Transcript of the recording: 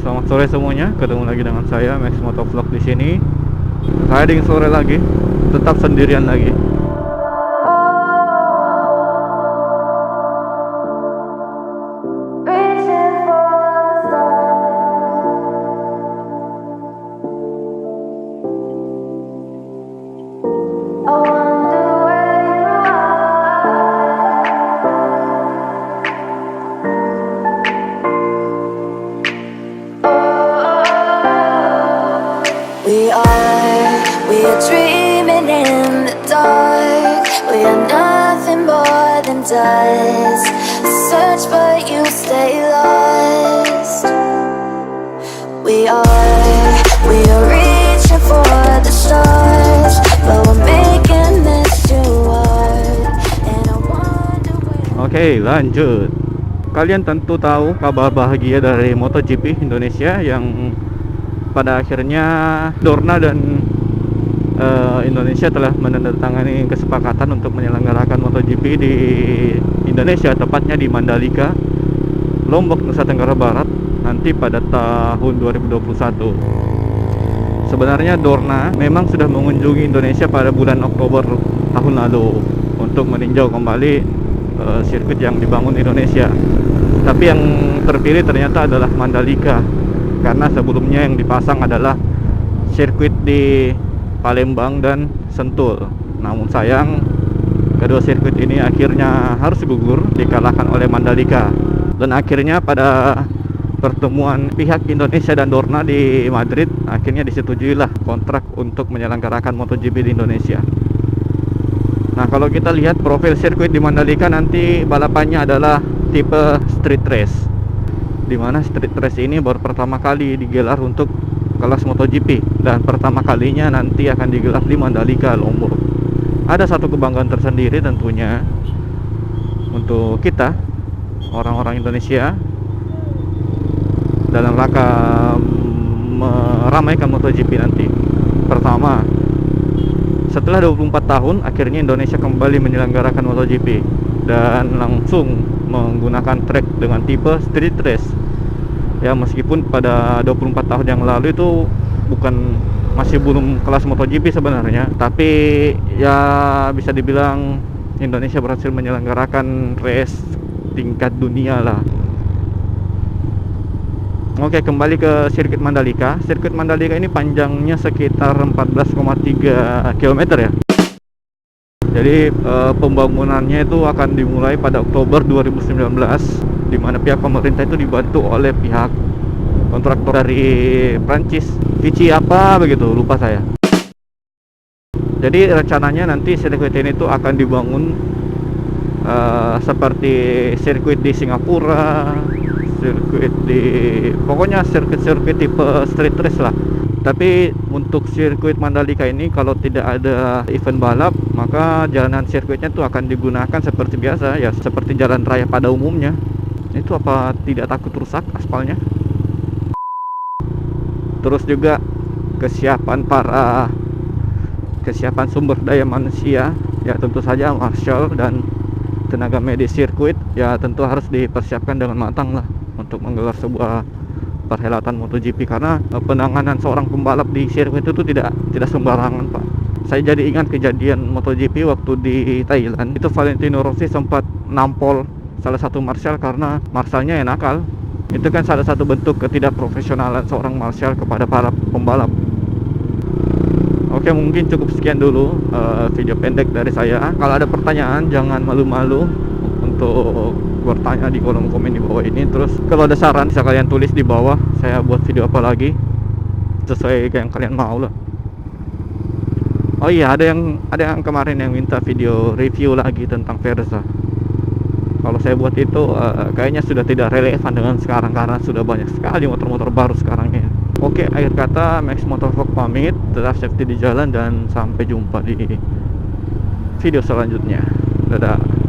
Selamat sore semuanya, ketemu lagi dengan saya Max Motovlog di sini. Riding sore lagi, tetap sendirian lagi. We are dreaming in the dark. We are nothing more than dust. Search but you stay lost. We are reaching for the stars, but we're making this too hard. And I wonder where. Oke, lanjut. Kalian tentu tahu kabar bahagia dari MotoGP Indonesia yang pada akhirnya Dorna dan Indonesia telah menandatangani kesepakatan untuk menyelenggarakan MotoGP di Indonesia, tepatnya di Mandalika, Lombok, Nusa Tenggara Barat nanti pada tahun 2021. Sebenarnya Dorna memang sudah mengunjungi Indonesia pada bulan Oktober tahun lalu untuk meninjau kembali sirkuit yang dibangun Indonesia. Tapi yang terpilih ternyata adalah Mandalika, karena sebelumnya yang dipasang adalah sirkuit di Palembang dan Sentul. Namun sayang, kedua sirkuit ini akhirnya harus gugur, dikalahkan oleh Mandalika. Dan akhirnya pada pertemuan pihak Indonesia dan Dorna di Madrid, akhirnya disetujuilah kontrak untuk menyelenggarakan MotoGP di Indonesia. Nah, kalau kita lihat profil sirkuit di Mandalika, nanti balapannya adalah tipe street race, dimana street race ini baru pertama kali digelar untuk kelas MotoGP, dan pertama kalinya nanti akan digelar di Mandalika, Lombok. Ada satu kebanggaan tersendiri tentunya untuk kita orang-orang Indonesia dalam rangka meramaikan MotoGP nanti. Pertama, setelah 24 tahun akhirnya Indonesia kembali menyelenggarakan MotoGP dan langsung menggunakan track dengan tipe street race. Ya, meskipun pada 24 tahun yang lalu itu masih belum kelas MotoGP sebenarnya, tapi ya bisa dibilang Indonesia berhasil menyelenggarakan race tingkat dunia lah. Oke, kembali ke sirkuit Mandalika. Sirkuit Mandalika ini panjangnya sekitar 14,3 km ya. Jadi pembangunannya itu akan dimulai pada Oktober 2019, di mana pihak pemerintah itu dibantu oleh pihak kontraktor dari Prancis, Vichy apa begitu, lupa saya. Jadi rencananya nanti sirkuit ini tuh akan dibangun seperti sirkuit di Singapura, pokoknya sirkuit tipe street race lah. Tapi untuk sirkuit Mandalika ini kalau tidak ada event balap, maka jalanan sirkuitnya tuh akan digunakan seperti biasa ya, seperti jalan raya pada umumnya. Itu apa tidak takut rusak aspalnya? Terus juga kesiapan sumber daya manusia, ya tentu saja marshal dan tenaga medis sirkuit ya tentu harus dipersiapkan dengan matang lah untuk menggelar sebuah perhelatan MotoGP, karena penanganan seorang pembalap di sirkuit itu tidak sembarangan, Pak. Saya jadi ingat kejadian MotoGP waktu di Thailand. Itu Valentino Rossi sempat nampol salah satu marshal karena marshalnya yang nakal. Itu kan salah satu bentuk ketidakprofesionalan seorang marshal kepada para pembalap. Oke, mungkin cukup sekian dulu video pendek dari saya. Kalau ada pertanyaan jangan malu-malu untuk bertanya di kolom komen di bawah ini. Terus kalau ada saran bisa kalian tulis di bawah, saya buat video apa lagi sesuai yang kalian mau lah. Oh iya, ada yang kemarin yang minta video review lagi tentang Verza. Kalau saya buat itu kayaknya sudah tidak relevan dengan sekarang, karena sudah banyak sekali motor-motor baru sekarang ya. Oke, akhir kata Max Motovlog pamit, tetap safety di jalan dan sampai jumpa di video selanjutnya. Dadah.